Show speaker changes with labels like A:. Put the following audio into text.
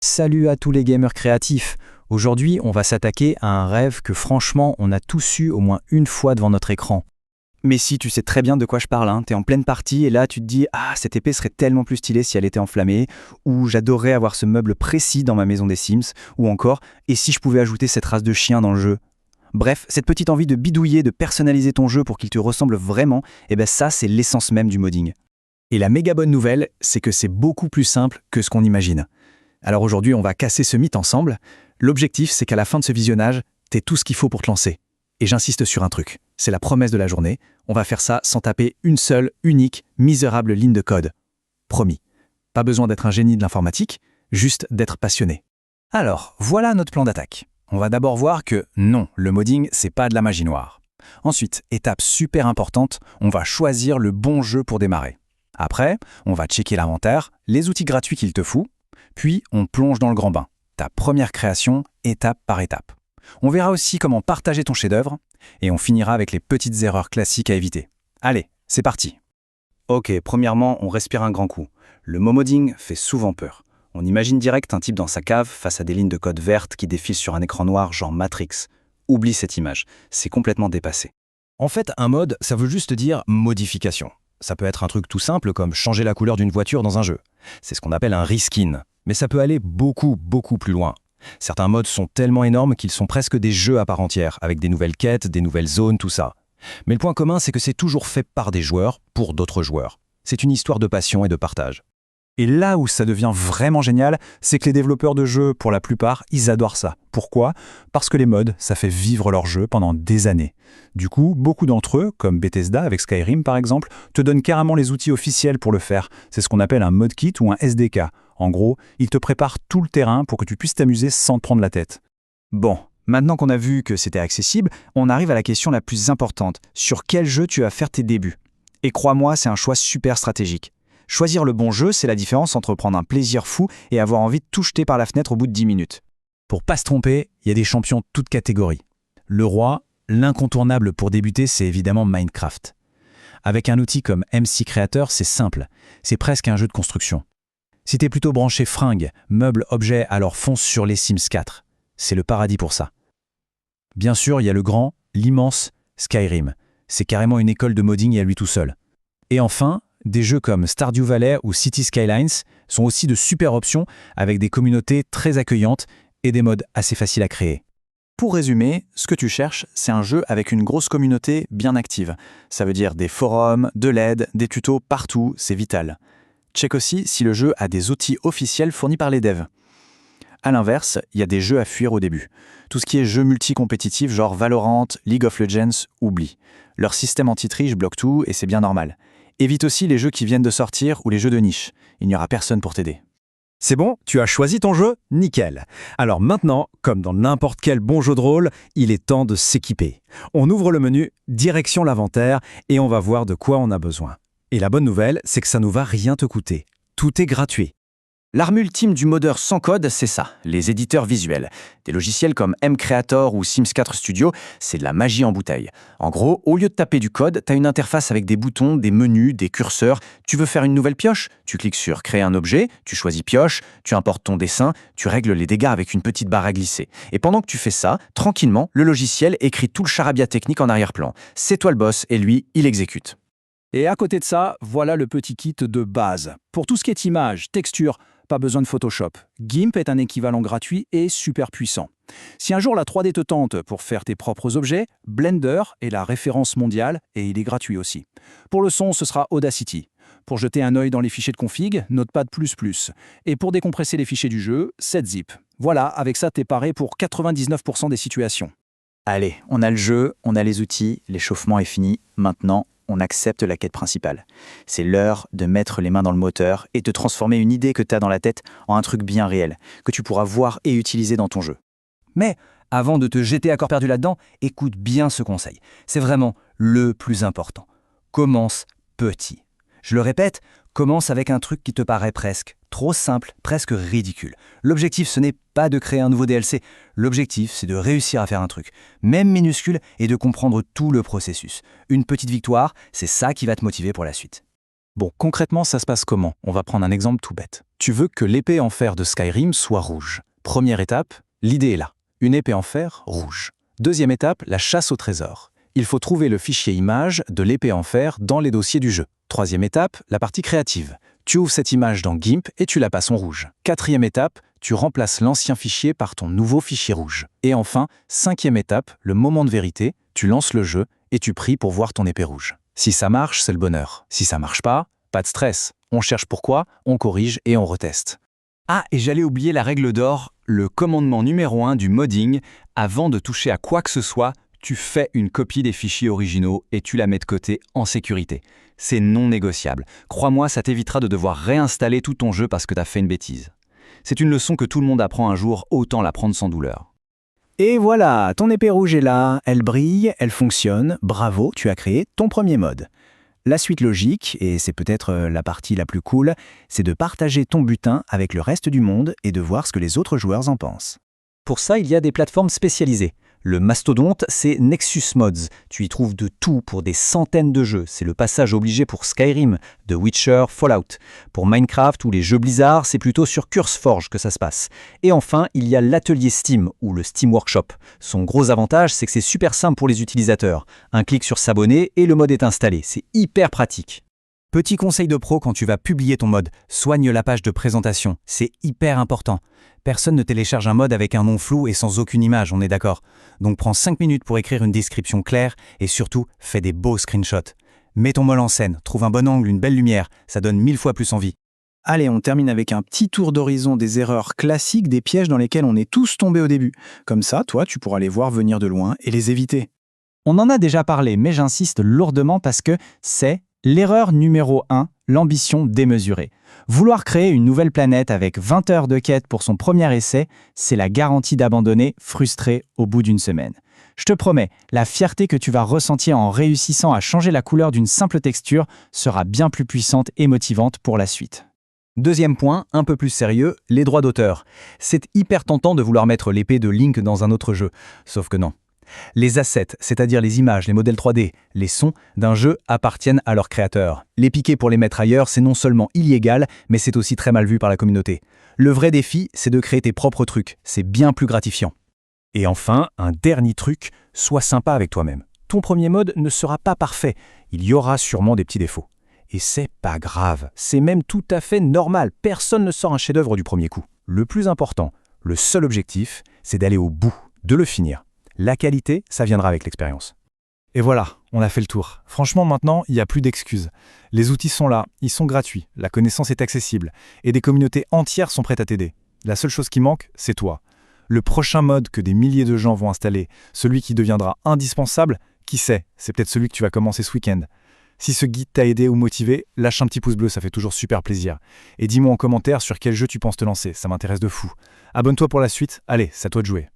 A: Salut à tous les gamers créatifs. Aujourd'hui, on va s'attaquer à un rêve que franchement, on a tous eu au moins une fois devant notre écran.
B: Mais si, tu sais très bien de quoi je parle, hein. T'es en pleine partie et là tu te dis « Ah, cette épée serait tellement plus stylée si elle était enflammée » ou « J'adorerais avoir ce meuble précis dans ma maison des Sims » ou encore « Et si je pouvais ajouter cette race de chien dans le jeu ?» Bref, cette petite envie de bidouiller, de personnaliser ton jeu pour qu'il te ressemble vraiment, ça c'est l'essence même du modding.
A: Et la méga bonne nouvelle, c'est que c'est beaucoup plus simple que ce qu'on imagine. Alors aujourd'hui, on va casser ce mythe ensemble. L'objectif, c'est qu'à la fin de ce visionnage, t'aies tout ce qu'il faut pour te lancer. Et j'insiste sur un truc, c'est la promesse de la journée, on va faire ça sans taper une seule, unique, misérable ligne de code. Promis. Pas besoin d'être un génie de l'informatique, juste d'être passionné. Alors, voilà notre plan d'attaque. On va d'abord voir que non, le modding, c'est pas de la magie noire. Ensuite, étape super importante, on va choisir le bon jeu pour démarrer. Après, on va checker l'inventaire, les outils gratuits qu'il te faut, puis on plonge dans le grand bain. Ta première création, étape par étape. On verra aussi comment partager ton chef-d'œuvre et on finira avec les petites erreurs classiques à éviter. Allez, c'est parti.
B: Ok, premièrement, on respire un grand coup. Le modding fait souvent peur. On imagine direct un type dans sa cave face à des lignes de code vertes qui défilent sur un écran noir genre Matrix. Oublie cette image, c'est complètement dépassé.
A: En fait, un mod, ça veut juste dire modification. Ça peut être un truc tout simple comme changer la couleur d'une voiture dans un jeu. C'est ce qu'on appelle un reskin. Mais ça peut aller beaucoup plus loin. Certains mods sont tellement énormes qu'ils sont presque des jeux à part entière, avec des nouvelles quêtes, des nouvelles zones, tout ça. Mais le point commun, c'est que c'est toujours fait par des joueurs, pour d'autres joueurs. C'est une histoire de passion et de partage. Et là où ça devient vraiment génial, c'est que les développeurs de jeux, pour la plupart, ils adorent ça. Pourquoi ? Parce que les mods, ça fait vivre leur jeu pendant des années. Du coup, beaucoup d'entre eux, comme Bethesda avec Skyrim par exemple, te donnent carrément les outils officiels pour le faire. C'est ce qu'on appelle un mod kit ou un SDK. En gros, ils te préparent tout le terrain pour que tu puisses t'amuser sans te prendre la tête.
B: Bon, maintenant qu'on a vu que c'était accessible, on arrive à la question la plus importante. Sur quel jeu tu vas faire tes débuts ? Et crois-moi, c'est un choix super stratégique. Choisir le bon jeu, c'est la différence entre prendre un plaisir fou et avoir envie de tout jeter par la fenêtre au bout de 10 minutes.
A: Pour pas se tromper, il y a des champions de toutes catégories. Le roi, l'incontournable pour débuter, c'est évidemment Minecraft. Avec un outil comme MC Creator, c'est simple. C'est presque un jeu de construction. Si t'es plutôt branché fringues, meubles, objets, alors fonce sur les Sims 4. C'est le paradis pour ça. Bien sûr, il y a le grand, l'immense Skyrim. C'est carrément une école de modding à lui tout seul. Et enfin, des jeux comme Stardew Valley ou City Skylines sont aussi de super options avec des communautés très accueillantes et des mods assez faciles à créer.
B: Pour résumer, ce que tu cherches, c'est un jeu avec une grosse communauté bien active. Ça veut dire des forums, de l'aide, des tutos partout, c'est vital. Check aussi si le jeu a des outils officiels fournis par les devs. A l'inverse, il y a des jeux à fuir au début. Tout ce qui est jeux multi-compétitifs genre Valorant, League of Legends, oublie. Leur système anti-triche bloque tout et c'est bien normal. Évite aussi les jeux qui viennent de sortir ou les jeux de niche. Il n'y aura personne pour t'aider.
A: C'est bon, tu as choisi ton jeu ? Nickel. Alors maintenant, comme dans n'importe quel bon jeu de rôle, il est temps de s'équiper. On ouvre le menu, direction l'inventaire, et on va voir de quoi on a besoin. Et la bonne nouvelle, c'est que ça ne va rien te coûter. Tout est gratuit.
B: L'arme ultime du modeur sans code, c'est ça, les éditeurs visuels. Des logiciels comme mCreator ou Sims 4 Studio, c'est de la magie en bouteille. En gros, au lieu de taper du code, tu as une interface avec des boutons, des menus, des curseurs. Tu veux faire une nouvelle pioche ? Tu cliques sur Créer un objet, tu choisis pioche, tu importes ton dessin, tu règles les dégâts avec une petite barre à glisser. Et pendant que tu fais ça, tranquillement, le logiciel écrit tout le charabia technique en arrière-plan. C'est toi le boss et lui, il exécute.
A: Et à côté de ça, voilà le petit kit de base. Pour tout ce qui est image, texture, pas besoin de Photoshop. GIMP est un équivalent gratuit et super puissant. Si un jour la 3D te tente pour faire tes propres objets, Blender est la référence mondiale et il est gratuit aussi. Pour le son, ce sera Audacity. Pour jeter un œil dans les fichiers de config, Notepad++. Et pour décompresser les fichiers du jeu, 7zip. Voilà, avec ça, t'es paré pour 99% des situations.
B: Allez, on a le jeu, on a les outils, l'échauffement est fini. Maintenant, on accepte la quête principale. C'est l'heure de mettre les mains dans le moteur et de transformer une idée que tu as dans la tête en un truc bien réel, que tu pourras voir et utiliser dans ton jeu.
A: Mais avant de te jeter à corps perdu là-dedans, écoute bien ce conseil. C'est vraiment le plus important. Commence petit. Je le répète, commence avec un truc qui te paraît presque trop simple, presque ridicule. L'objectif, ce n'est pas de créer un nouveau DLC. L'objectif, c'est de réussir à faire un truc, même minuscule, et de comprendre tout le processus. Une petite victoire, c'est ça qui va te motiver pour la suite. Bon, concrètement, ça se passe comment? On va prendre un exemple tout bête. Tu veux que l'épée en fer de Skyrim soit rouge. Première étape, l'idée est là. Une épée en fer rouge. Deuxième étape, la chasse au trésor. Il faut trouver le fichier image de l'épée en fer dans les dossiers du jeu. Troisième étape, la partie créative. Tu ouvres cette image dans GIMP et tu la passes en rouge. Quatrième étape, tu remplaces l'ancien fichier par ton nouveau fichier rouge. Et enfin, cinquième étape, le moment de vérité, tu lances le jeu et tu pries pour voir ton épée rouge. Si ça marche, c'est le bonheur. Si ça marche pas de stress. On cherche pourquoi, on corrige et on reteste. Ah, et j'allais oublier la règle d'or, le commandement numéro 1 du modding, avant de toucher à quoi que ce soit, tu fais une copie des fichiers originaux et tu la mets de côté en sécurité. C'est non négociable. Crois-moi, ça t'évitera de devoir réinstaller tout ton jeu parce que t'as fait une bêtise. C'est une leçon que tout le monde apprend un jour, autant l'apprendre sans douleur. Et voilà, ton épée rouge est là, elle brille, elle fonctionne, bravo, tu as créé ton premier mode. La suite logique, et c'est peut-être la partie la plus cool, c'est de partager ton butin avec le reste du monde et de voir ce que les autres joueurs en pensent. Pour ça, il y a des plateformes spécialisées. Le mastodonte, c'est Nexus Mods. Tu y trouves de tout pour des centaines de jeux. C'est le passage obligé pour Skyrim, The Witcher, Fallout. Pour Minecraft ou les jeux Blizzard, c'est plutôt sur CurseForge que ça se passe. Et enfin, il y a l'atelier Steam ou le Steam Workshop. Son gros avantage, c'est que c'est super simple pour les utilisateurs. Un clic sur s'abonner et le mode est installé. C'est hyper pratique. Petit conseil de pro quand tu vas publier ton mode, soigne la page de présentation. C'est hyper important. Personne ne télécharge un mode avec un nom flou et sans aucune image, on est d'accord. Donc prends 5 minutes pour écrire une description claire et surtout, fais des beaux screenshots. Mets ton mode en scène, trouve un bon angle, une belle lumière, ça donne 1000 fois plus envie. Allez, on termine avec un petit tour d'horizon des erreurs classiques, des pièges dans lesquels on est tous tombés au début. Comme ça, toi, tu pourras les voir venir de loin et les éviter. On en a déjà parlé, mais j'insiste lourdement parce que c'est l'erreur numéro 1, l'ambition démesurée. Vouloir créer une nouvelle planète avec 20 heures de quête pour son premier essai, c'est la garantie d'abandonner, frustré au bout d'une semaine. Je te promets, la fierté que tu vas ressentir en réussissant à changer la couleur d'une simple texture sera bien plus puissante et motivante pour la suite. Deuxième point, un peu plus sérieux, les droits d'auteur. C'est hyper tentant de vouloir mettre l'épée de Link dans un autre jeu, sauf que non. Les assets, c'est-à-dire les images, les modèles 3D, les sons d'un jeu appartiennent à leur créateur. Les piquer pour les mettre ailleurs, c'est non seulement illégal, mais c'est aussi très mal vu par la communauté. Le vrai défi, c'est de créer tes propres trucs. C'est bien plus gratifiant. Et enfin, un dernier truc, sois sympa avec toi-même. Ton premier mode ne sera pas parfait. Il y aura sûrement des petits défauts. Et c'est pas grave. C'est même tout à fait normal. Personne ne sort un chef-d'œuvre du premier coup. Le plus important, le seul objectif, c'est d'aller au bout, de le finir. La qualité, ça viendra avec l'expérience. Et voilà, on a fait le tour. Franchement, maintenant, il n'y a plus d'excuses. Les outils sont là, ils sont gratuits, la connaissance est accessible, et des communautés entières sont prêtes à t'aider. La seule chose qui manque, c'est toi. Le prochain mode que des milliers de gens vont installer, celui qui deviendra indispensable, qui sait, c'est peut-être celui que tu vas commencer ce week-end. Si ce guide t'a aidé ou motivé, lâche un petit pouce bleu, ça fait toujours super plaisir. Et dis-moi en commentaire sur quel jeu tu penses te lancer, ça m'intéresse de fou. Abonne-toi pour la suite, allez, c'est à toi de jouer.